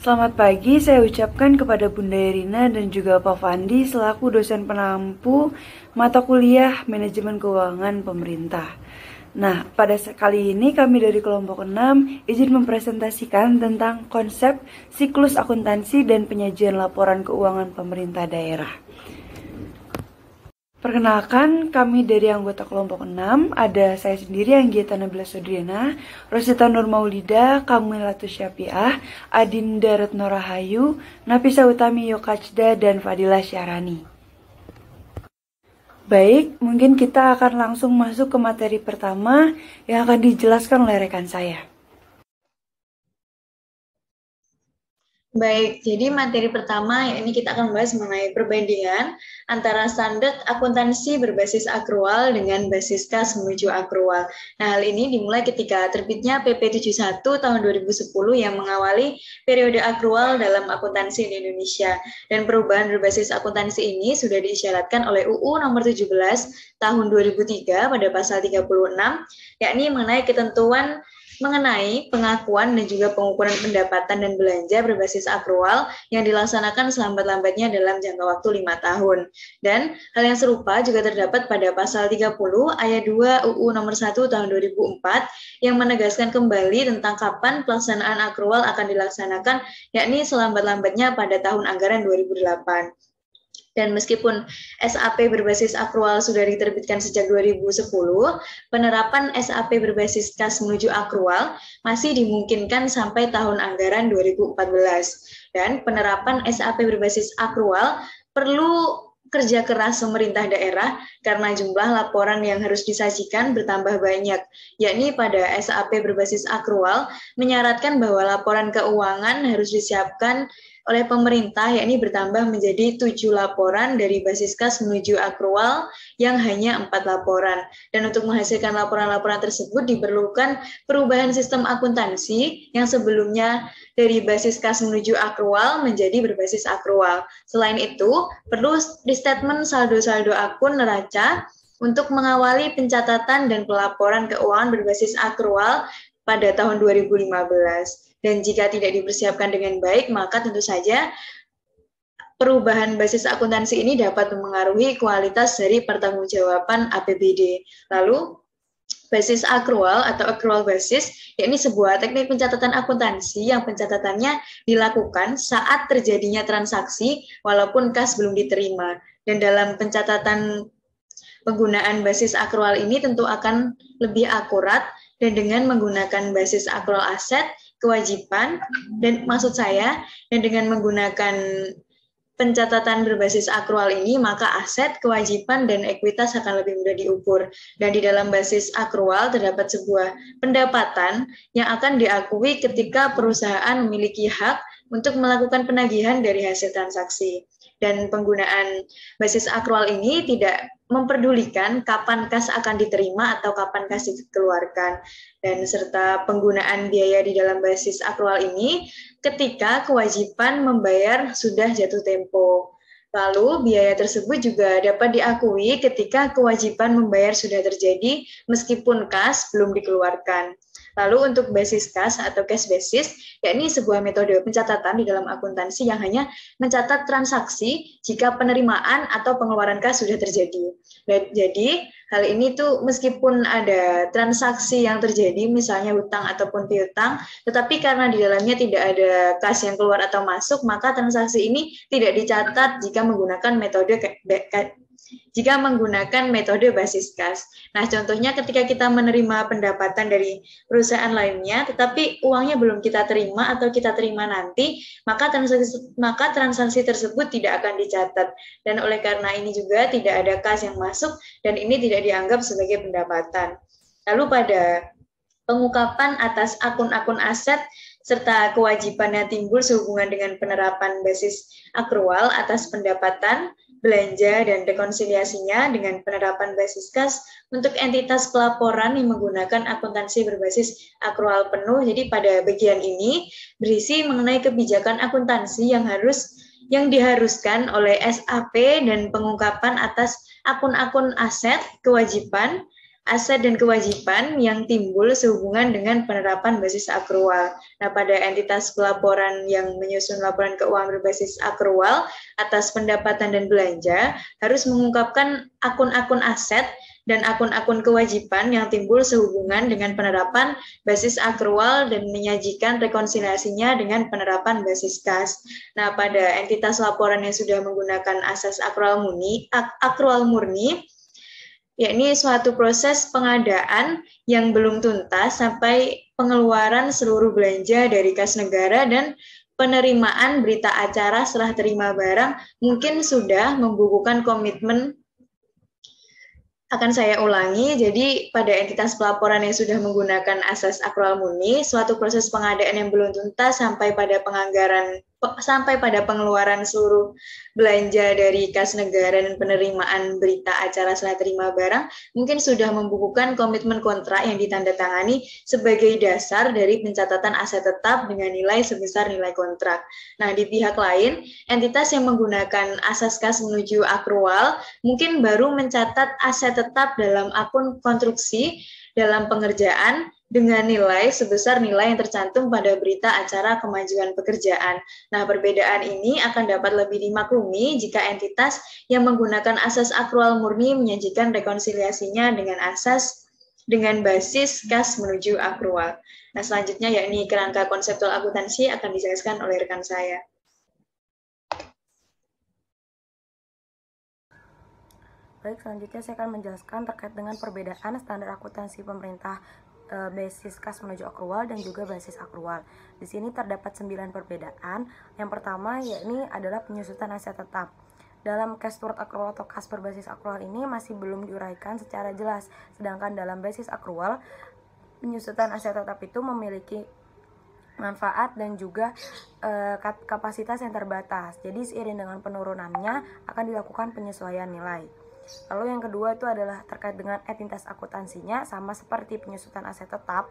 Selamat pagi, saya ucapkan kepada Bunda Irina dan juga Pak Fandi selaku dosen penampu mata kuliah Manajemen Keuangan Pemerintah. Nah, pada kali ini kami dari kelompok 6 izin mempresentasikan tentang konsep siklus akuntansi dan penyajian laporan keuangan pemerintah daerah. Perkenalkan, kami dari anggota kelompok 6, ada saya sendiri Anggiata Nabila Sodriana, Rosita Nur Maulida, Kamilatu Syafiah, Adinda Retno Rahayu, Nafisa Utami Yokachda, dan Fadila Syarani. Baik, mungkin kita akan langsung masuk ke materi pertama yang akan dijelaskan oleh rekan saya. Baik, jadi materi pertama ini kita akan membahas mengenai perbandingan antara standar akuntansi berbasis akrual dengan basis kas menuju akrual. Nah, hal ini dimulai ketika terbitnya PP 71 tahun 2010 yang mengawali periode akrual dalam akuntansi di Indonesia. Dan perubahan berbasis akuntansi ini sudah diisyaratkan oleh UU nomor 17 tahun 2003 pada pasal 36, yakni mengenai ketentuan mengenai pengakuan dan juga pengukuran pendapatan dan belanja berbasis akrual yang dilaksanakan selambat-lambatnya dalam jangka waktu 5 tahun. Dan hal yang serupa juga terdapat pada pasal 30 ayat 2 UU nomor 1 tahun 2004 yang menegaskan kembali tentang kapan pelaksanaan akrual akan dilaksanakan, yakni selambat-lambatnya pada tahun anggaran 2008. Dan meskipun SAP berbasis akrual sudah diterbitkan sejak 2010, penerapan SAP berbasis kas menuju akrual masih dimungkinkan sampai tahun anggaran 2014. Dan penerapan SAP berbasis akrual perlu kerja keras pemerintah daerah karena jumlah laporan yang harus disajikan bertambah banyak, yakni pada SAP berbasis akrual menyaratkan bahwa laporan keuangan harus disiapkan oleh pemerintah, yakni bertambah menjadi 7 laporan dari basis kas menuju akrual yang hanya 4 laporan. Dan untuk menghasilkan laporan-laporan tersebut diperlukan perubahan sistem akuntansi yang sebelumnya dari basis kas menuju akrual menjadi berbasis akrual. Selain itu, perlu restatement saldo-saldo akun neraca untuk mengawali pencatatan dan pelaporan keuangan berbasis akrual pada tahun 2015. Dan jika tidak dipersiapkan dengan baik, maka tentu saja perubahan basis akuntansi ini dapat mempengaruhi kualitas dari pertanggungjawaban APBD. Lalu, basis akrual atau accrual basis, yakni sebuah teknik pencatatan akuntansi yang pencatatannya dilakukan saat terjadinya transaksi walaupun kas belum diterima. Dan dalam pencatatan penggunaan basis akrual ini tentu akan lebih akurat dan dengan menggunakan basis akrual aset, kewajiban, dan maksud saya, dan dengan menggunakan pencatatan berbasis akrual ini, maka aset, kewajiban, dan ekuitas akan lebih mudah diukur. Dan di dalam basis akrual terdapat sebuah pendapatan yang akan diakui ketika perusahaan memiliki hak untuk melakukan penagihan dari hasil transaksi. Dan penggunaan basis akrual ini tidak memperdulikan kapan kas akan diterima atau kapan kas dikeluarkan. Dan serta penggunaan biaya di dalam basis akrual ini ketika kewajiban membayar sudah jatuh tempo. Lalu biaya tersebut juga dapat diakui ketika kewajiban membayar sudah terjadi meskipun kas belum dikeluarkan. Lalu untuk basis kas atau cash basis, yakni sebuah metode pencatatan di dalam akuntansi yang hanya mencatat transaksi jika penerimaan atau pengeluaran kas sudah terjadi. Jadi hal ini tuh meskipun ada transaksi yang terjadi, misalnya hutang ataupun piutang, tetapi karena di dalamnya tidak ada kas yang keluar atau masuk, maka transaksi ini tidak dicatat jika menggunakan metode basis kas. Nah, contohnya ketika kita menerima pendapatan dari perusahaan lainnya, tetapi uangnya belum kita terima atau kita terima nanti, maka transaksi tersebut tidak akan dicatat. Dan oleh karena ini juga tidak ada kas yang masuk dan ini tidak dianggap sebagai pendapatan. Lalu pada pengungkapan atas akun-akun aset serta kewajiban yang timbul sehubungan dengan penerapan basis akrual atas pendapatan, belanja, dan rekonsiliasinya dengan penerapan basis kas untuk entitas pelaporan yang menggunakan akuntansi berbasis akrual penuh. Jadi pada bagian ini berisi mengenai kebijakan akuntansi yang diharuskan oleh SAP dan pengungkapan atas akun-akun aset, kewajiban, aset dan kewajiban yang timbul sehubungan dengan penerapan basis akrual. Nah, pada entitas pelaporan yang menyusun laporan keuangan berbasis akrual atas pendapatan dan belanja harus mengungkapkan akun-akun aset dan akun-akun kewajiban yang timbul sehubungan dengan penerapan basis akrual dan menyajikan rekonsiliasinya dengan penerapan basis kas. Nah, pada entitas laporan yang sudah menggunakan asas akrual murni, yakni suatu proses pengadaan yang belum tuntas sampai pengeluaran seluruh belanja dari kas negara dan penerimaan berita acara setelah terima barang mungkin sudah membukukan komitmen. Akan saya ulangi, jadi pada entitas pelaporan yang sudah menggunakan asas akrual murni, suatu proses pengadaan yang belum tuntas sampai pada pengeluaran seluruh belanja dari kas negara dan penerimaan berita acara setelah terima barang mungkin sudah membukukan komitmen kontrak yang ditandatangani sebagai dasar dari pencatatan aset tetap dengan nilai sebesar nilai kontrak. Nah, di pihak lain, entitas yang menggunakan asas kas menuju akrual mungkin baru mencatat aset tetap dalam akun konstruksi dalam pengerjaan dengan nilai sebesar nilai yang tercantum pada berita acara kemajuan pekerjaan. Nah, perbedaan ini akan dapat lebih dimaklumi jika entitas yang menggunakan asas akrual murni menyajikan rekonsiliasinya dengan basis kas menuju akrual. Nah, selanjutnya yakni kerangka konseptual akuntansi akan dijelaskan oleh rekan saya. Baik, selanjutnya saya akan menjelaskan terkait dengan perbedaan standar akuntansi pemerintah basis kas menuju akrual dan juga basis akrual. Di sini terdapat 9 perbedaan. Yang pertama yakni adalah penyusutan aset tetap. Dalam cash toward akrual atau kas berbasis akrual ini masih belum diuraikan secara jelas. Sedangkan dalam basis akrual, penyusutan aset tetap itu memiliki manfaat dan juga kapasitas yang terbatas. Jadi seiring dengan penurunannya akan dilakukan penyesuaian nilai. Lalu yang kedua itu adalah terkait dengan entitas akuntansinya, sama seperti penyusutan aset tetap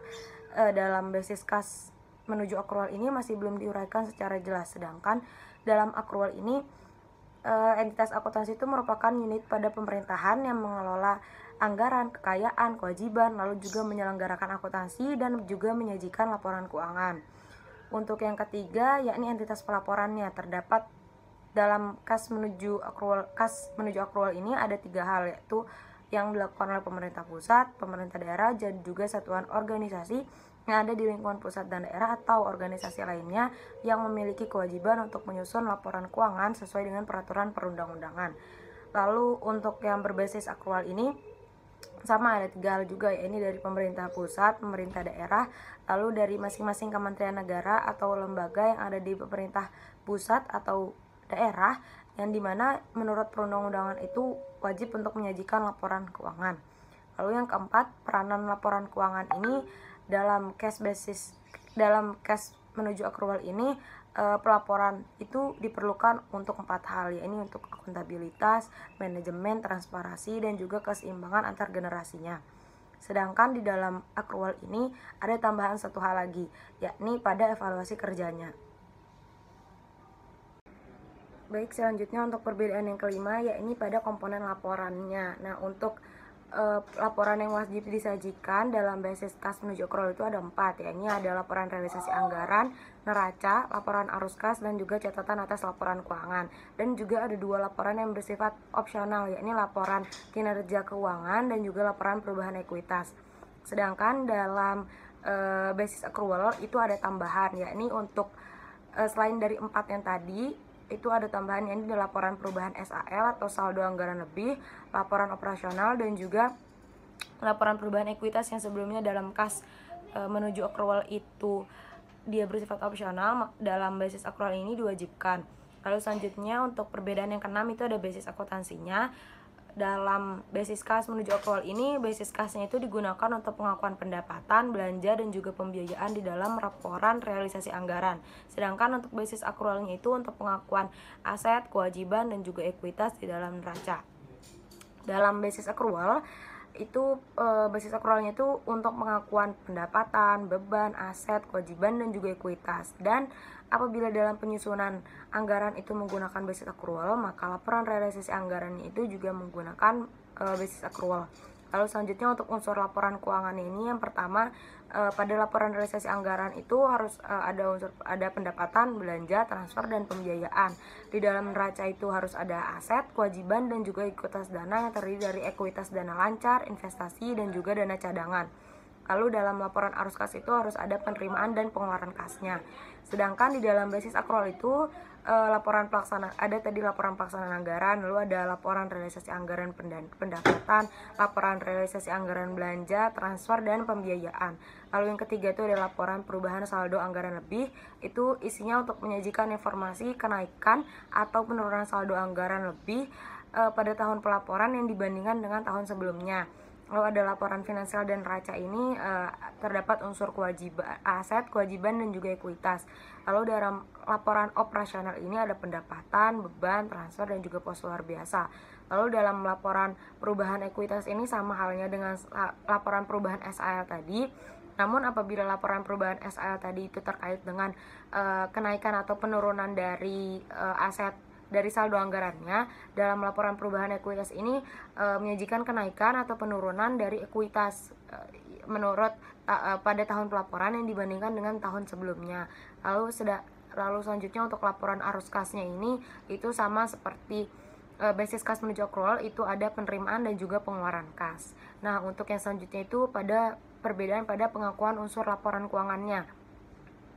dalam basis kas menuju akrual ini masih belum diuraikan secara jelas. Sedangkan dalam akrual ini entitas akuntansi itu merupakan unit pada pemerintahan yang mengelola anggaran, kekayaan, kewajiban, lalu juga menyelenggarakan akuntansi dan juga menyajikan laporan keuangan. Untuk yang ketiga yakni entitas pelaporannya, terdapat dalam kas menuju akrual ini ada 3 hal, yaitu yang dilakukan oleh pemerintah pusat, pemerintah daerah, dan juga satuan organisasi yang ada di lingkungan pusat dan daerah atau organisasi lainnya yang memiliki kewajiban untuk menyusun laporan keuangan sesuai dengan peraturan perundang-undangan. Lalu untuk yang berbasis akrual ini sama, ada 3 hal juga, yaitu dari pemerintah pusat, pemerintah daerah, lalu dari masing-masing kementerian negara atau lembaga yang ada di pemerintah pusat atau daerah, yang dimana menurut perundang-undangan itu wajib untuk menyajikan laporan keuangan. Lalu yang keempat, peranan laporan keuangan ini dalam cash menuju akrual ini, pelaporan itu diperlukan untuk 4 hal, yaitu untuk akuntabilitas, manajemen, transparansi, dan juga keseimbangan antar generasinya. Sedangkan di dalam akrual ini ada tambahan 1 hal lagi, yakni pada evaluasi kerjanya. Baik, selanjutnya untuk perbedaan yang kelima yakni pada komponen laporannya. Nah, untuk laporan yang wajib disajikan dalam basis kas menuju akrual itu ada 4, yakni ada laporan realisasi anggaran, neraca, laporan arus kas, dan juga catatan atas laporan keuangan. Dan juga ada 2 laporan yang bersifat opsional, yakni laporan kinerja keuangan dan juga laporan perubahan ekuitas. Sedangkan dalam basis akrual itu ada tambahan, yakni untuk selain dari 4 yang tadi, itu ada tambahan, yakni laporan perubahan SAL atau saldo anggaran lebih, laporan operasional, dan juga laporan perubahan ekuitas yang sebelumnya dalam kas menuju akrual itu dia bersifat opsional, dalam basis akrual ini diwajibkan. Lalu selanjutnya untuk perbedaan yang keenam itu ada basis akuntansinya. Dalam basis kas menuju akrual ini, basis kasnya itu digunakan untuk pengakuan pendapatan, belanja, dan juga pembiayaan di dalam laporan realisasi anggaran. Sedangkan untuk basis akrualnya itu untuk pengakuan aset, kewajiban, dan juga ekuitas di dalam neraca. Dalam basis akrual itu basis akrualnya itu untuk pengakuan pendapatan, beban, aset, kewajiban, dan juga ekuitas. Dan apabila dalam penyusunan anggaran itu menggunakan basis akrual, maka laporan realisasi anggarannya itu juga menggunakan basis akrual. Lalu selanjutnya untuk unsur laporan keuangan ini, yang pertama pada laporan realisasi anggaran itu harus ada pendapatan, belanja, transfer, dan pembiayaan. Di dalam neraca itu harus ada aset, kewajiban, dan juga ekuitas dana yang terdiri dari ekuitas dana lancar, investasi, dan juga dana cadangan. Lalu dalam laporan arus kas itu harus ada penerimaan dan pengeluaran kasnya. Sedangkan di dalam basis akrual itu laporan pelaksanaan anggaran, lalu ada laporan realisasi anggaran pendapatan, laporan realisasi anggaran belanja, transfer, dan pembiayaan. Lalu yang ketiga itu ada laporan perubahan saldo anggaran lebih, itu isinya untuk menyajikan informasi kenaikan atau penurunan saldo anggaran lebih pada tahun pelaporan yang dibandingkan dengan tahun sebelumnya. Lalu ada laporan finansial dan neraca ini terdapat unsur kewajiban, aset, kewajiban, dan juga ekuitas. Lalu dalam laporan operasional ini ada pendapatan, beban, transfer, dan juga pos luar biasa. Lalu dalam laporan perubahan ekuitas ini sama halnya dengan laporan perubahan SAL tadi. Namun apabila laporan perubahan SAL tadi itu terkait dengan kenaikan atau penurunan dari aset dari saldo anggarannya, dalam laporan perubahan ekuitas ini menyajikan kenaikan atau penurunan dari ekuitas menurut pada tahun pelaporan yang dibandingkan dengan tahun sebelumnya. Lalu selanjutnya untuk laporan arus kasnya ini itu sama seperti basis kas menuju akrual, itu ada penerimaan dan juga pengeluaran kas. Nah, untuk yang selanjutnya itu pada perbedaan pada pengakuan unsur laporan keuangannya.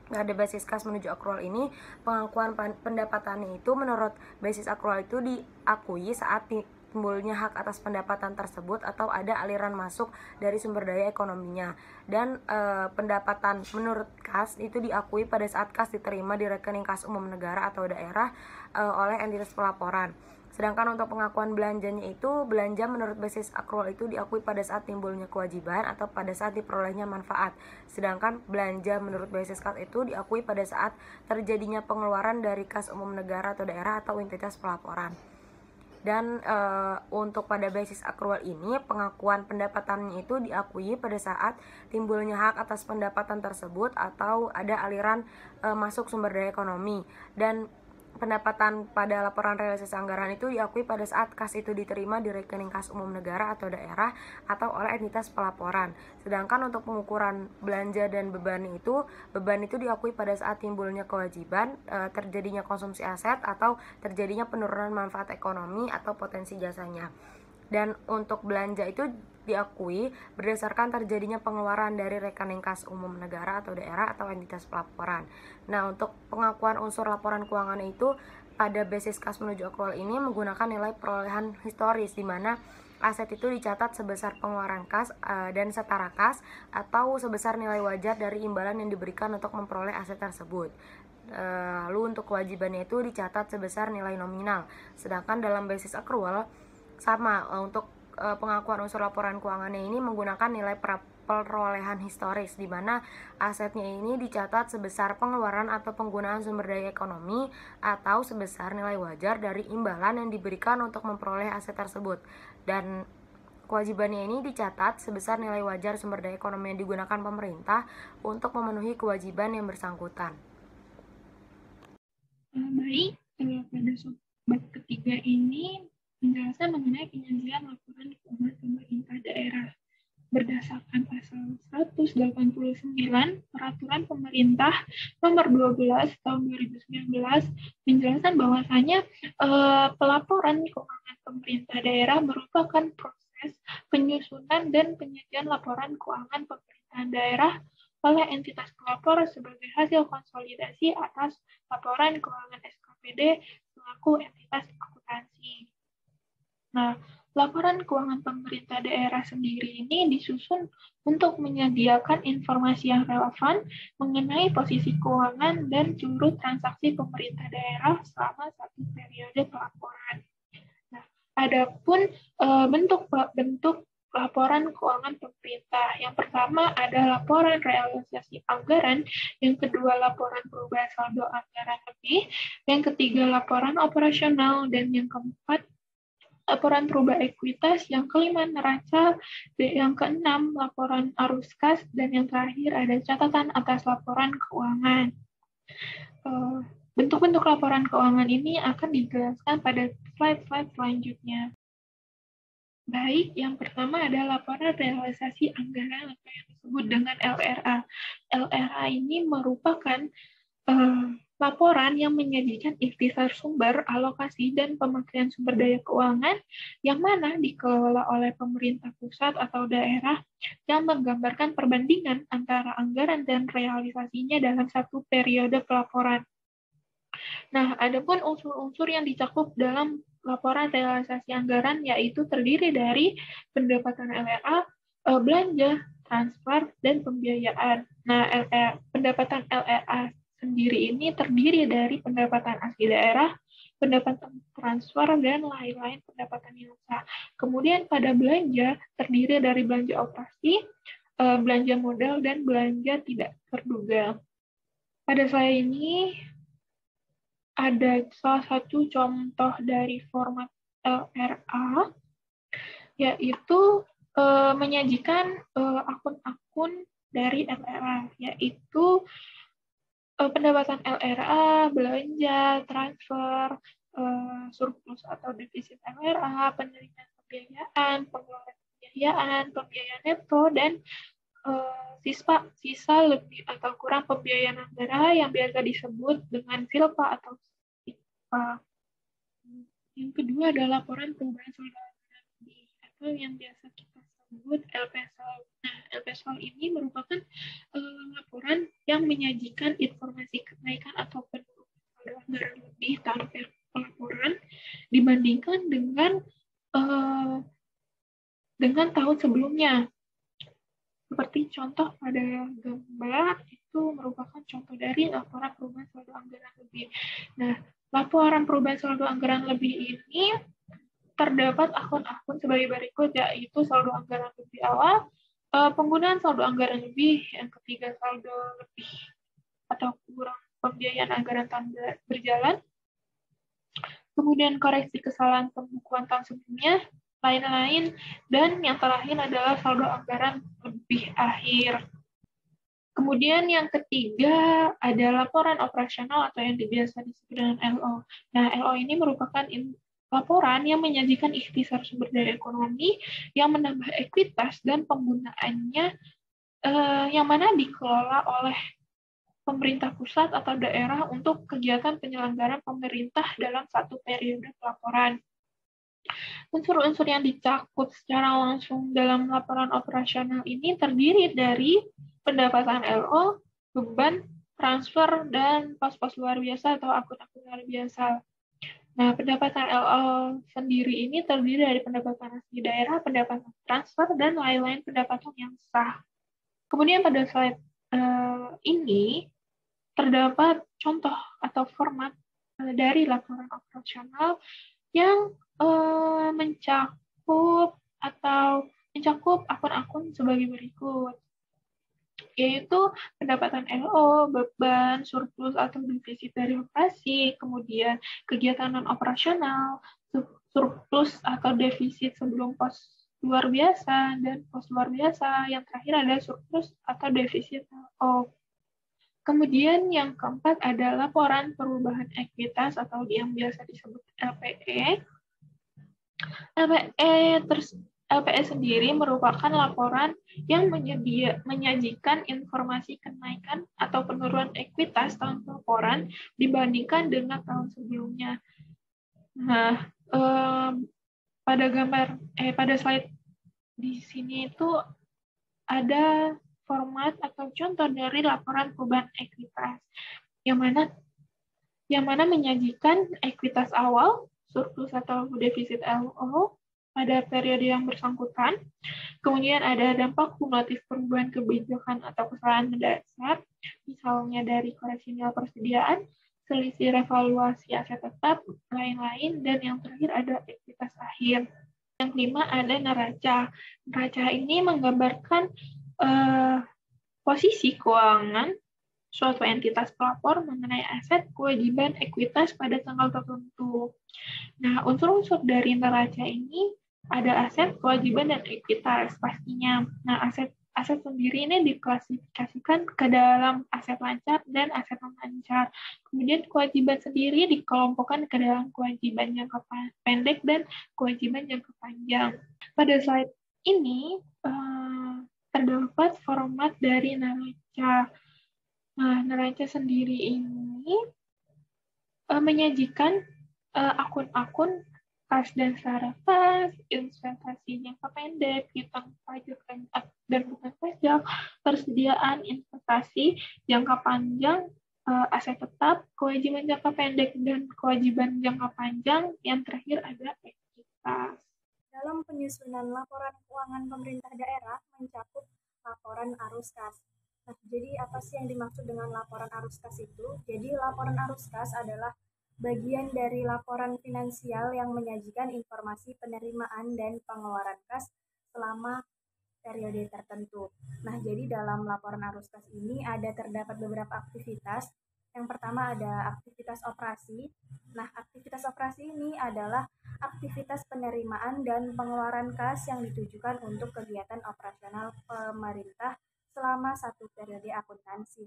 Pada basis kas menuju akrual ini, pengakuan pendapatannya itu menurut basis akrual itu diakui saat timbulnya hak atas pendapatan tersebut atau ada aliran masuk dari sumber daya ekonominya. Dan pendapatan menurut kas itu diakui pada saat kas diterima di rekening kas umum negara atau daerah oleh entitas pelaporan. Sedangkan untuk pengakuan belanjanya itu, belanja menurut basis akrual itu diakui pada saat timbulnya kewajiban atau pada saat diperolehnya manfaat. Sedangkan belanja menurut basis kas itu diakui pada saat terjadinya pengeluaran dari kas umum negara atau daerah atau entitas pelaporan. Dan untuk pada basis akrual ini, pengakuan pendapatannya itu diakui pada saat timbulnya hak atas pendapatan tersebut atau ada aliran masuk sumber daya ekonomi. Dan pendapatan pada laporan realisasi anggaran itu diakui pada saat kas itu diterima di rekening kas umum negara atau daerah atau oleh entitas pelaporan. Sedangkan untuk pengukuran belanja dan beban itu diakui pada saat timbulnya kewajiban, terjadinya konsumsi aset, atau terjadinya penurunan manfaat ekonomi atau potensi jasanya. Dan untuk belanja itu diakui berdasarkan terjadinya pengeluaran dari rekening kas umum negara atau daerah atau entitas pelaporan. Nah, untuk pengakuan unsur laporan keuangan itu pada basis kas menuju akrual ini menggunakan nilai perolehan historis, di mana aset itu dicatat sebesar pengeluaran kas dan setara kas atau sebesar nilai wajar dari imbalan yang diberikan untuk memperoleh aset tersebut. Lalu untuk kewajibannya itu dicatat sebesar nilai nominal. Sedangkan dalam basis akrual sama untuk pengakuan unsur laporan keuangannya ini menggunakan nilai perolehan historis, di mana asetnya ini dicatat sebesar pengeluaran atau penggunaan sumber daya ekonomi atau sebesar nilai wajar dari imbalan yang diberikan untuk memperoleh aset tersebut. Dan kewajibannya ini dicatat sebesar nilai wajar sumber daya ekonomi yang digunakan pemerintah untuk memenuhi kewajiban yang bersangkutan. Baik, pada bab ketiga ini penjelasan mengenai penyajian laporan keuangan pemerintah daerah. Berdasarkan pasal 189 Peraturan Pemerintah Nomor 12 Tahun 2019, menjelaskan bahwasanya pelaporan keuangan pemerintah daerah merupakan proses penyusunan dan penyajian laporan keuangan pemerintahan daerah oleh entitas pelapor sebagai hasil konsolidasi atas laporan keuangan SKPD selaku entitas akuntansi. Nah, laporan keuangan pemerintah daerah sendiri ini disusun untuk menyediakan informasi yang relevan mengenai posisi keuangan dan seluruh transaksi pemerintah daerah selama satu periode pelaporan. Nah, adapun bentuk laporan keuangan pemerintah. Yang pertama ada laporan realisasi anggaran, yang kedua laporan perubahan saldo anggaran lebih, yang ketiga laporan operasional, dan yang keempat laporan perubahan ekuitas, yang kelima neraca, yang keenam laporan arus kas, dan yang terakhir ada catatan atas laporan keuangan. Bentuk-bentuk laporan keuangan ini akan dijelaskan pada slide-slide selanjutnya. Baik, yang pertama adalah laporan realisasi anggaran atau yang disebut dengan LRA. LRA ini merupakan laporan yang menyajikan ikhtisar sumber, alokasi, dan pemakaian sumber daya keuangan yang mana dikelola oleh pemerintah pusat atau daerah yang menggambarkan perbandingan antara anggaran dan realisasinya dalam satu periode pelaporan. Nah, adapun unsur-unsur yang dicakup dalam laporan realisasi anggaran yaitu terdiri dari pendapatan LRA, belanja, transfer, dan pembiayaan. Nah, pendapatan LRA sendiri ini terdiri dari pendapatan asli daerah, pendapatan transfer, dan lain-lain pendapatan yang sah. Kemudian pada belanja terdiri dari belanja operasi, belanja modal, dan belanja tidak terduga. Pada slide ini ada salah satu contoh dari format LRA, yaitu menyajikan akun-akun dari LRA, yaitu pendapatan LRA, belanja, transfer, surplus atau defisit LRA, penerimaan pembiayaan, pengeluaran pembiayaan, pembiayaan neto, dan sisa lebih atau kurang pembiayaan negara yang biasa disebut dengan silpa atau SIPA. Yang kedua adalah laporan perubahan saldo lebih atau yang biasa kita sebut LPSOL. Nah, LPSOL ini merupakan laporan yang menyajikan informasi kenaikan atau penurunan saldo anggaran lebih tahun pelaporan dibandingkan dengan tahun sebelumnya. Seperti contoh pada gambar, itu merupakan contoh dari laporan perubahan saldo anggaran lebih. Nah, laporan perubahan saldo anggaran lebih ini terdapat akun-akun sebagai berikut, yaitu saldo anggaran lebih awal, penggunaan saldo anggaran lebih, yang ketiga saldo lebih atau kurang pembiayaan anggaran tahun berjalan, kemudian koreksi kesalahan pembukuan tahun sebelumnya, lain-lain, dan yang terakhir adalah saldo anggaran lebih akhir. Kemudian yang ketiga ada laporan operasional atau yang biasa disebut dengan LO. Nah, LO ini merupakan laporan yang menyajikan ikhtisar sumber daya ekonomi yang menambah ekuitas dan penggunaannya yang mana dikelola oleh pemerintah pusat atau daerah untuk kegiatan penyelenggaraan pemerintah dalam satu periode pelaporan. Unsur-unsur yang dicakup secara langsung dalam laporan operasional ini terdiri dari pendapatan LO, beban, transfer, dan pos-pos luar biasa atau akun-akun luar biasa. Nah, pendapatan LO sendiri ini terdiri dari pendapatan asli daerah, pendapatan transfer, dan lain-lain pendapatan yang sah. Kemudian pada slide ini terdapat contoh atau format dari laporan operasional yang mencakup akun-akun sebagai berikut, yaitu pendapatan LO, beban, surplus atau defisit dari operasi, kemudian kegiatan non-operasional, surplus atau defisit sebelum pos luar biasa, dan pos luar biasa. Yang terakhir ada surplus atau defisit LO. Kemudian yang keempat ada laporan perubahan ekuitas atau yang biasa disebut LPE. LPE sendiri merupakan laporan yang menyajikan informasi kenaikan atau penurunan ekuitas tahun pelaporan dibandingkan dengan tahun sebelumnya. Nah, pada slide di sini itu ada format atau contoh dari laporan perubahan ekuitas yang mana menyajikan ekuitas awal, surplus atau defisit LO pada periode yang bersangkutan. Kemudian ada dampak kumulatif perubahan kebijakan atau kesalahan mendasar, misalnya dari koreksi nilai persediaan, selisih revaluasi aset tetap, lain-lain, dan yang terakhir ada ekuitas akhir. Yang kelima ada neraca. Neraca ini menggambarkan posisi keuangan suatu entitas pelapor mengenai aset, kewajiban, ekuitas pada tanggal tertentu. Nah, unsur-unsur dari neraca ini ada aset, kewajiban, dan ekuitas pastinya. Nah, aset aset sendiri ini diklasifikasikan ke dalam aset lancar dan aset non-lancar. Kemudian kewajiban sendiri dikelompokkan ke dalam kewajiban jangka pendek dan kewajiban jangka panjang. Pada slide ini terdapat format dari neraca. Nah, neraca sendiri ini menyajikan akun-akun kas dan secara kas, investasi jangka pendek, piutang pajak dan bukan pajak, persediaan investasi jangka panjang, aset tetap, kewajiban jangka pendek dan kewajiban jangka panjang, yang terakhir ada ekuitas. Dalam penyusunan laporan keuangan pemerintah daerah mencakup laporan arus kas. Nah, jadi apa sih yang dimaksud dengan laporan arus kas itu? Jadi laporan arus kas adalah bagian dari laporan finansial yang menyajikan informasi penerimaan dan pengeluaran kas selama periode tertentu. Nah, jadi dalam laporan arus kas ini terdapat beberapa aktivitas. Yang pertama ada aktivitas operasi. Nah, aktivitas operasi ini adalah aktivitas penerimaan dan pengeluaran kas yang ditujukan untuk kegiatan operasional pemerintah selama satu periode akuntansi.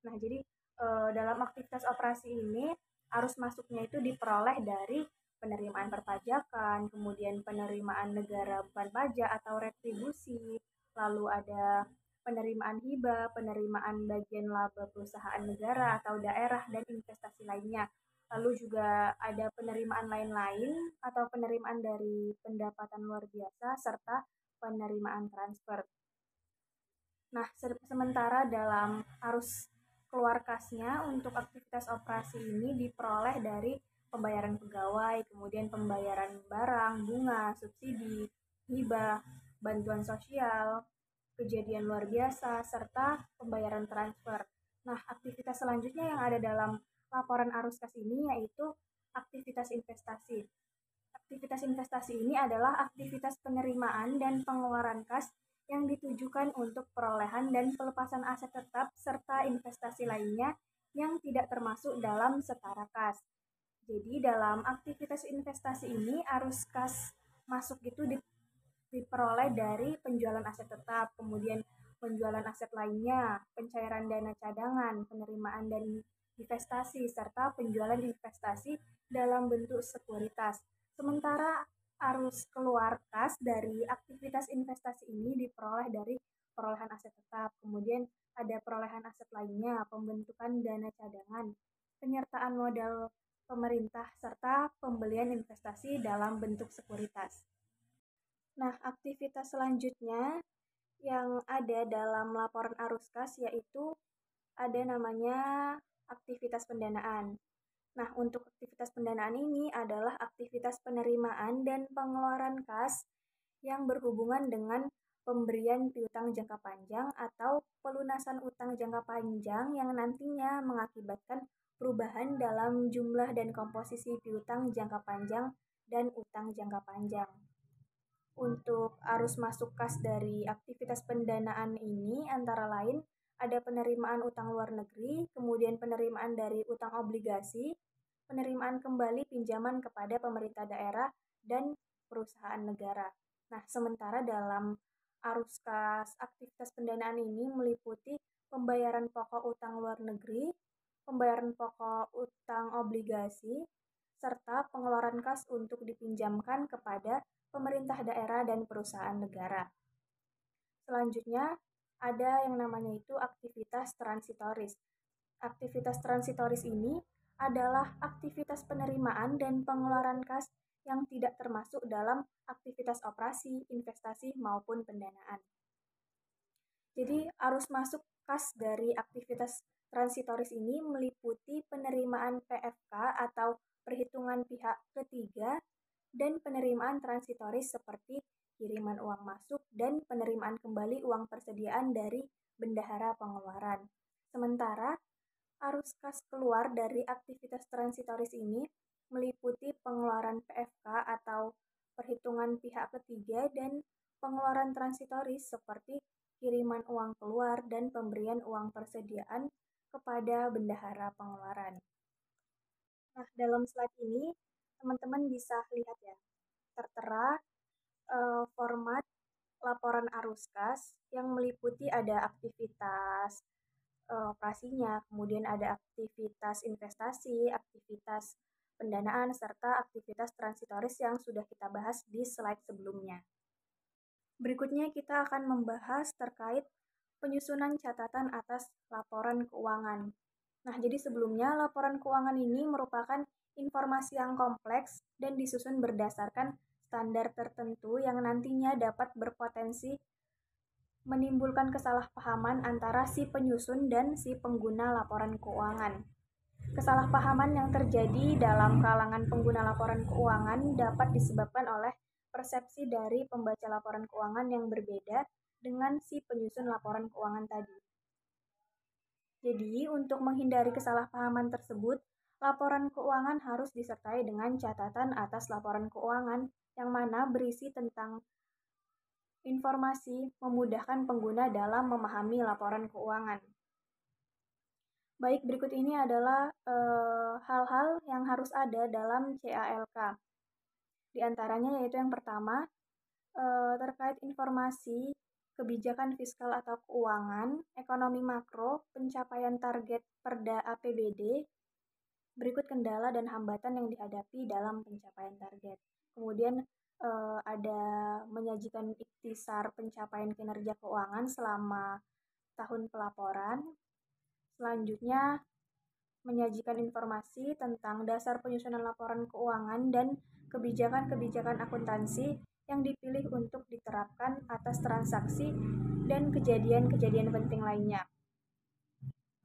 Nah, jadi dalam aktivitas operasi ini arus masuknya itu diperoleh dari penerimaan perpajakan, kemudian penerimaan negara bukan pajak atau retribusi, lalu ada penerimaan hibah, penerimaan bagian laba perusahaan negara atau daerah, dan investasi lainnya. Lalu juga ada penerimaan lain-lain atau penerimaan dari pendapatan luar biasa serta penerimaan transfer. Nah, sementara dalam arus keluar kasnya untuk aktivitas operasi ini diperoleh dari pembayaran pegawai, kemudian pembayaran barang, bunga, subsidi, hibah, bantuan sosial, kejadian luar biasa, serta pembayaran transfer. Nah, aktivitas selanjutnya yang ada dalam laporan arus kas ini yaitu aktivitas investasi. Aktivitas investasi ini adalah aktivitas penerimaan dan pengeluaran kas yang ditujukan untuk perolehan dan pelepasan aset tetap serta investasi lainnya yang tidak termasuk dalam setara kas. Jadi dalam aktivitas investasi ini arus kas masuk itu diperoleh dari penjualan aset tetap, kemudian penjualan aset lainnya, pencairan dana cadangan, penerimaan dan investasi, serta penjualan investasi dalam bentuk sekuritas. Sementara arus keluar kas dari aktivitas investasi ini diperoleh dari perolehan aset tetap, kemudian ada perolehan aset lainnya, pembentukan dana cadangan, penyertaan modal pemerintah, serta pembelian investasi dalam bentuk sekuritas. Nah, aktivitas selanjutnya yang ada dalam laporan arus kas yaitu ada namanya aktivitas pendanaan. Nah, untuk aktivitas pendanaan ini adalah aktivitas penerimaan dan pengeluaran kas yang berhubungan dengan pemberian piutang jangka panjang atau pelunasan utang jangka panjang yang nantinya mengakibatkan perubahan dalam jumlah dan komposisi piutang jangka panjang dan utang jangka panjang. Untuk arus masuk kas dari aktivitas pendanaan ini antara lain ada penerimaan utang luar negeri, kemudian penerimaan dari utang obligasi, penerimaan kembali pinjaman kepada pemerintah daerah dan perusahaan negara. Nah, sementara dalam arus kas aktivitas pendanaan ini meliputi pembayaran pokok utang luar negeri, pembayaran pokok utang obligasi, serta pengeluaran kas untuk dipinjamkan kepada pemerintah daerah dan perusahaan negara. Selanjutnya, ada yang namanya itu aktivitas transitoris. Aktivitas transitoris ini adalah aktivitas penerimaan dan pengeluaran kas yang tidak termasuk dalam aktivitas operasi, investasi, maupun pendanaan. Jadi, arus masuk kas dari aktivitas transitoris ini meliputi penerimaan PFK atau perhitungan pihak ketiga dan penerimaan transitoris seperti kiriman uang masuk dan penerimaan kembali uang persediaan dari bendahara pengeluaran. Sementara arus kas keluar dari aktivitas transitoris ini meliputi pengeluaran PFK atau perhitungan pihak ketiga dan pengeluaran transitoris seperti kiriman uang keluar dan pemberian uang persediaan kepada bendahara pengeluaran. Nah, dalam slide ini teman-teman bisa lihat ya, tertera format laporan arus kas yang meliputi ada aktivitas operasinya, kemudian ada aktivitas investasi, aktivitas pendanaan, serta aktivitas transitoris yang sudah kita bahas di slide sebelumnya. Berikutnya kita akan membahas terkait penyusunan catatan atas laporan keuangan. Nah, jadi sebelumnya laporan keuangan ini merupakan informasi yang kompleks dan disusun berdasarkan standar tertentu yang nantinya dapat berpotensi menimbulkan kesalahpahaman antara si penyusun dan si pengguna laporan keuangan. Kesalahpahaman yang terjadi dalam kalangan pengguna laporan keuangan dapat disebabkan oleh persepsi dari pembaca laporan keuangan yang berbeda dengan si penyusun laporan keuangan tadi. Jadi, untuk menghindari kesalahpahaman tersebut, laporan keuangan harus disertai dengan catatan atas laporan keuangan yang mana berisi tentang informasi memudahkan pengguna dalam memahami laporan keuangan. Baik, berikut ini adalah hal-hal yang harus ada dalam CALK. Di antaranya yaitu yang pertama, terkait informasi kebijakan fiskal atau keuangan, ekonomi makro, pencapaian target Perda APBD, berikut kendala dan hambatan yang dihadapi dalam pencapaian target. Kemudian ada menyajikan ikhtisar pencapaian kinerja keuangan selama tahun pelaporan. Selanjutnya, menyajikan informasi tentang dasar penyusunan laporan keuangan dan kebijakan-kebijakan akuntansi yang dipilih untuk diterapkan atas transaksi dan kejadian-kejadian penting lainnya.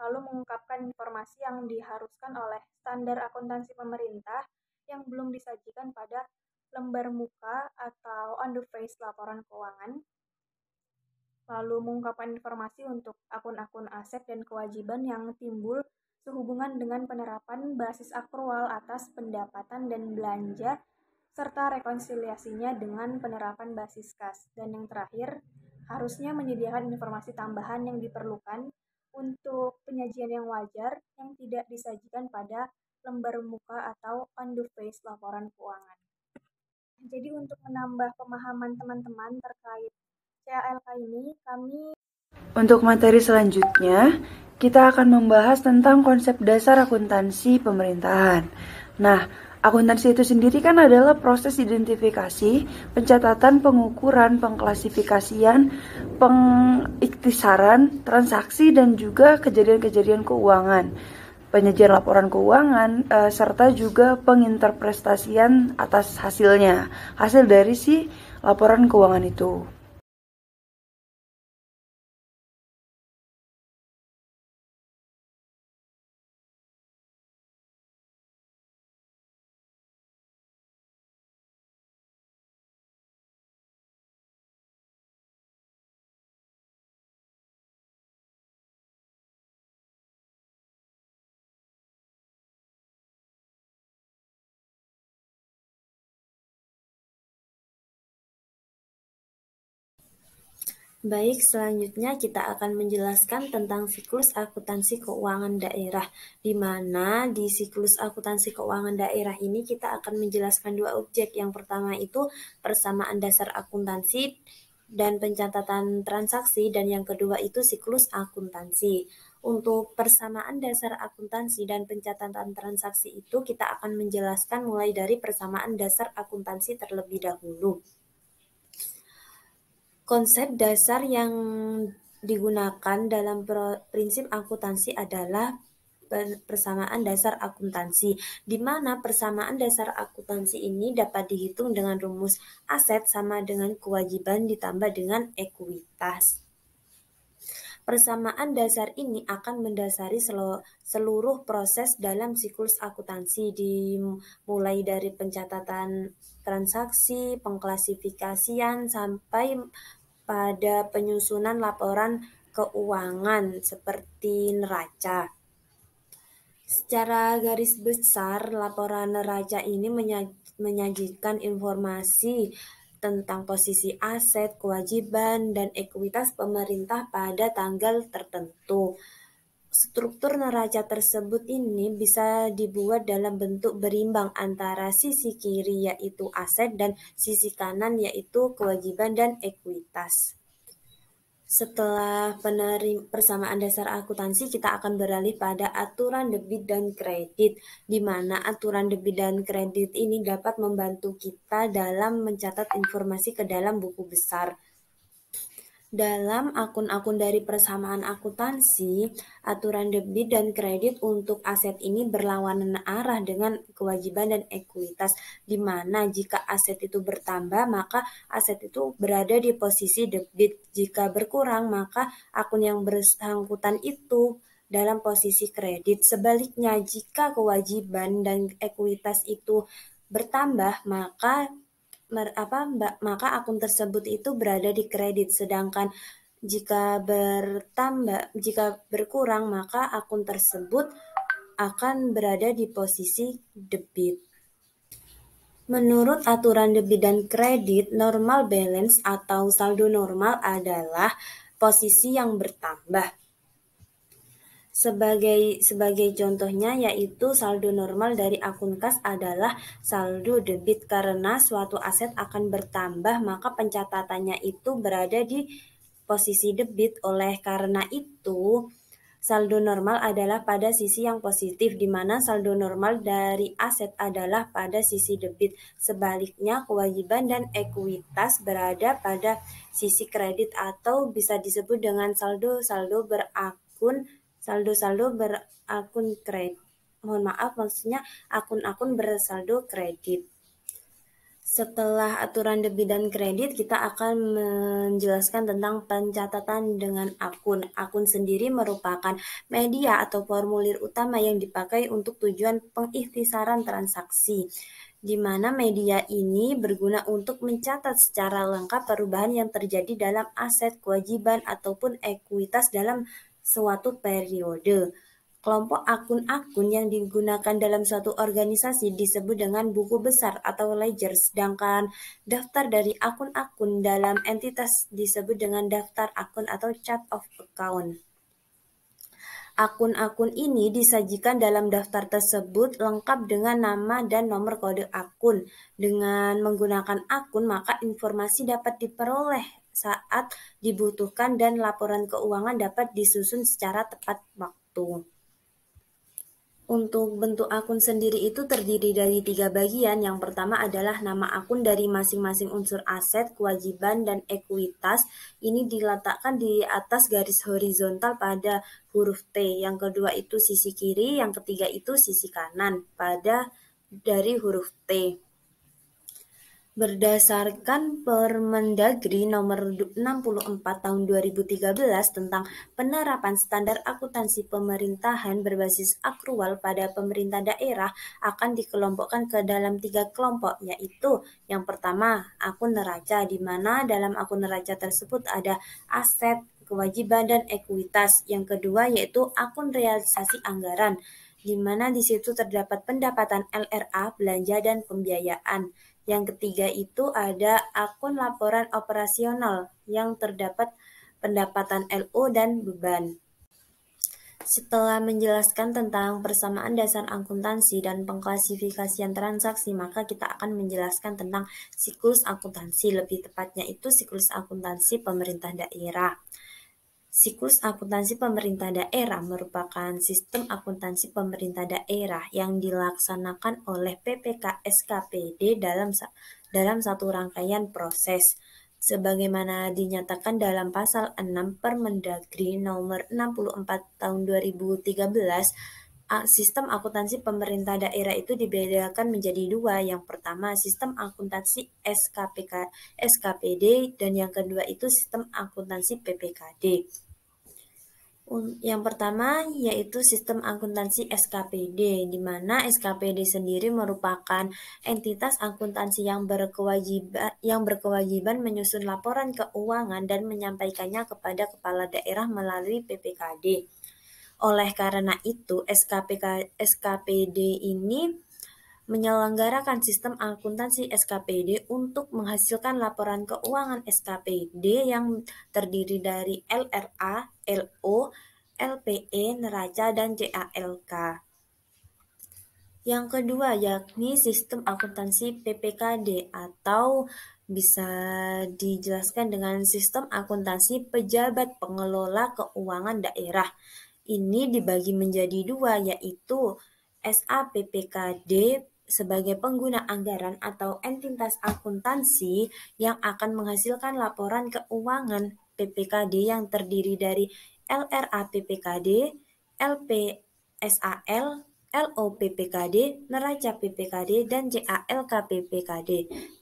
Lalu mengungkapkan informasi yang diharuskan oleh standar akuntansi pemerintah yang belum disajikan pada lembar muka atau on the face laporan keuangan. Lalu mengungkapkan informasi untuk akun-akun aset dan kewajiban yang timbul sehubungan dengan penerapan basis akrual atas pendapatan dan belanja serta rekonsiliasinya dengan penerapan basis kas. Dan yang terakhir, harusnya menyediakan informasi tambahan yang diperlukan untuk penyajian yang wajar yang tidak disajikan pada lembar muka atau on the face laporan keuangan. Jadi untuk menambah pemahaman teman-teman terkait CALK ini, Untuk materi selanjutnya, kita akan membahas tentang konsep dasar akuntansi pemerintahan. Nah, akuntansi itu sendiri kan adalah proses identifikasi, pencatatan, pengukuran, pengklasifikasian, pengiktisaran, transaksi, dan juga kejadian-kejadian keuangan, penyajian laporan keuangan, serta juga penginterpretasian atas hasil dari si laporan keuangan itu. Baik, selanjutnya kita akan menjelaskan tentang siklus akuntansi keuangan daerah, di mana di siklus akuntansi keuangan daerah ini kita akan menjelaskan dua objek. Yang pertama itu persamaan dasar akuntansi dan pencatatan transaksi, dan yang kedua itu siklus akuntansi. Untuk persamaan dasar akuntansi dan pencatatan transaksi itu kita akan menjelaskan mulai dari persamaan dasar akuntansi terlebih dahulu. Konsep dasar yang digunakan dalam prinsip akuntansi adalah persamaan dasar akuntansi, di mana persamaan dasar akuntansi ini dapat dihitung dengan rumus aset sama dengan kewajiban ditambah dengan ekuitas. Persamaan dasar ini akan mendasari seluruh proses dalam siklus akuntansi, dimulai dari pencatatan transaksi, pengklasifikasian, sampai pada penyusunan laporan keuangan seperti neraca. Secara garis besar, laporan neraca ini menyajikan informasi tentang posisi aset, kewajiban, dan ekuitas pemerintah pada tanggal tertentu. Struktur neraca tersebut ini bisa dibuat dalam bentuk berimbang antara sisi kiri yaitu aset dan sisi kanan yaitu kewajiban dan ekuitas. Setelah persamaan dasar akuntansi, kita akan beralih pada aturan debit dan kredit, di mana aturan debit dan kredit ini dapat membantu kita dalam mencatat informasi ke dalam buku besar. Dalam akun-akun dari persamaan akuntansi, aturan debit dan kredit untuk aset ini berlawanan arah dengan kewajiban dan ekuitas, di mana jika aset itu bertambah, maka aset itu berada di posisi debit. Jika berkurang, maka akun yang bersangkutan itu dalam posisi kredit. Sebaliknya, jika kewajiban dan ekuitas itu bertambah, maka akun tersebut itu berada di kredit, sedangkan jika berkurang maka akun tersebut akan berada di posisi debit. Menurut aturan debit dan kredit, normal balance atau saldo normal adalah posisi yang bertambah. Sebagai contohnya yaitu saldo normal dari akun kas adalah saldo debit karena suatu aset akan bertambah maka pencatatannya itu berada di posisi debit. Oleh karena itu saldo normal adalah pada sisi yang positif di mana saldo normal dari aset adalah pada sisi debit. Sebaliknya kewajiban dan ekuitas berada pada sisi kredit atau bisa disebut dengan saldo-saldo berakun kredit. Maksudnya akun-akun bersaldo kredit. Setelah aturan debit dan kredit, kita akan menjelaskan tentang pencatatan dengan akun. Akun sendiri merupakan media atau formulir utama yang dipakai untuk tujuan pengikhtisaran transaksi, di mana media ini berguna untuk mencatat secara lengkap perubahan yang terjadi dalam aset, kewajiban, ataupun ekuitas dalam suatu periode. Kelompok akun-akun yang digunakan dalam suatu organisasi disebut dengan buku besar atau ledger, sedangkan daftar dari akun-akun dalam entitas disebut dengan daftar akun atau chart of account. Akun-akun ini disajikan dalam daftar tersebut lengkap dengan nama dan nomor kode akun. Dengan menggunakan akun, maka informasi dapat diperoleh saat dibutuhkan dan laporan keuangan dapat disusun secara tepat waktu. Untuk bentuk akun sendiri itu terdiri dari 3 bagian. Yang pertama adalah nama akun dari masing-masing unsur aset, kewajiban, dan ekuitas. Ini diletakkan di atas garis horizontal pada huruf T. Yang kedua itu sisi kiri, yang ketiga itu sisi kanan pada dari huruf T. Berdasarkan Permendagri nomor 64 tahun 2013 tentang penerapan standar akuntansi pemerintahan berbasis akrual pada pemerintah daerah akan dikelompokkan ke dalam 3 kelompok, yaitu yang pertama akun neraca, di mana dalam akun neraca tersebut ada aset, kewajiban, dan ekuitas. Yang kedua yaitu akun realisasi anggaran, di mana di situ terdapat pendapatan LRA, belanja, dan pembiayaan. Yang ketiga itu ada akun laporan operasional yang terdapat pendapatan LO dan beban. Setelah menjelaskan tentang persamaan dasar akuntansi dan pengklasifikasian transaksi, maka kita akan menjelaskan tentang siklus akuntansi, lebih tepatnya itu siklus akuntansi pemerintah daerah. Siklus akuntansi pemerintah daerah merupakan sistem akuntansi pemerintah daerah yang dilaksanakan oleh PPK SKPD dalam satu rangkaian proses. Sebagaimana dinyatakan dalam pasal 6 Permendagri nomor 64 tahun 2013, sistem akuntansi pemerintah daerah itu dibedakan menjadi 2. Yang pertama sistem akuntansi SKPD dan yang kedua itu sistem akuntansi PPKD. Yang pertama yaitu sistem akuntansi SKPD, di mana SKPD sendiri merupakan entitas akuntansi yang berkewajiban menyusun laporan keuangan dan menyampaikannya kepada kepala daerah melalui PPKD. Oleh karena itu, SKPD ini menyelenggarakan sistem akuntansi SKPD untuk menghasilkan laporan keuangan SKPD yang terdiri dari LRA, LO, LPE, neraca, dan CALK. Yang kedua yakni sistem akuntansi PPKD atau bisa dijelaskan dengan sistem akuntansi pejabat pengelola keuangan daerah. Ini dibagi menjadi dua, yaitu SAPPKD sebagai pengguna anggaran atau entitas akuntansi yang akan menghasilkan laporan keuangan PPKD yang terdiri dari LRA PPKD, LPSAL, LOPPKD, neraca PPKD, dan CALK PPKD.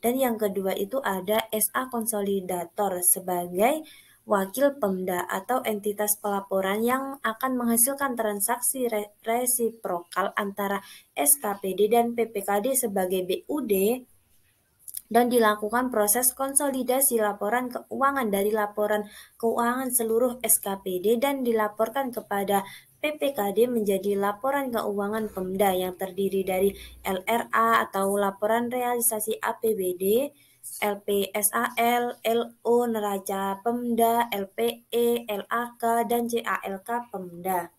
Dan yang kedua itu ada SA Konsolidator sebagai wakil Pemda atau entitas pelaporan yang akan menghasilkan transaksi resiprokal antara SKPD dan PPKD sebagai BUD dan dilakukan proses konsolidasi laporan keuangan dari laporan keuangan seluruh SKPD dan dilaporkan kepada PPKD menjadi laporan keuangan Pemda yang terdiri dari LRA atau laporan realisasi APBD, LPSAL, LO neraca Pemda, LPE, LAK, dan CALK Pemda.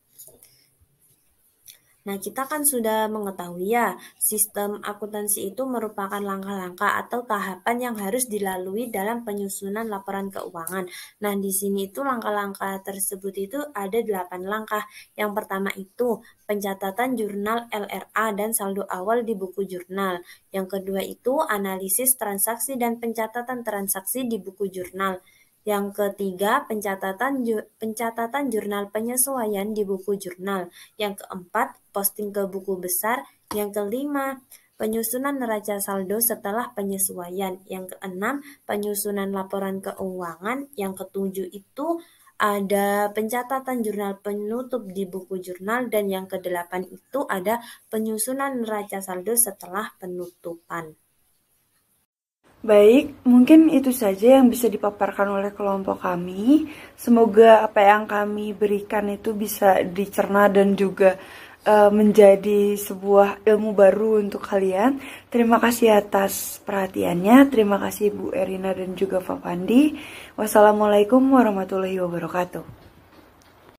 Nah, kita kan sudah mengetahui ya, sistem akuntansi itu merupakan langkah-langkah atau tahapan yang harus dilalui dalam penyusunan laporan keuangan. Nah, di sini itu langkah-langkah tersebut itu ada 8 langkah. Yang pertama itu pencatatan jurnal LRA dan saldo awal di buku jurnal. Yang kedua itu analisis transaksi dan pencatatan transaksi di buku jurnal. Yang ketiga, pencatatan jurnal penyesuaian di buku jurnal. Yang keempat, posting ke buku besar. Yang kelima, penyusunan neraca saldo setelah penyesuaian. Yang keenam, penyusunan laporan keuangan. Yang ketujuh itu ada pencatatan jurnal penutup di buku jurnal. Dan yang kedelapan itu ada penyusunan neraca saldo setelah penutupan. Baik, mungkin itu saja yang bisa dipaparkan oleh kelompok kami. Semoga apa yang kami berikan itu bisa dicerna dan juga menjadi sebuah ilmu baru untuk kalian. Terima kasih atas perhatiannya. Terima kasih Bu Erina dan juga Pak Pandi. Wassalamualaikum warahmatullahi wabarakatuh.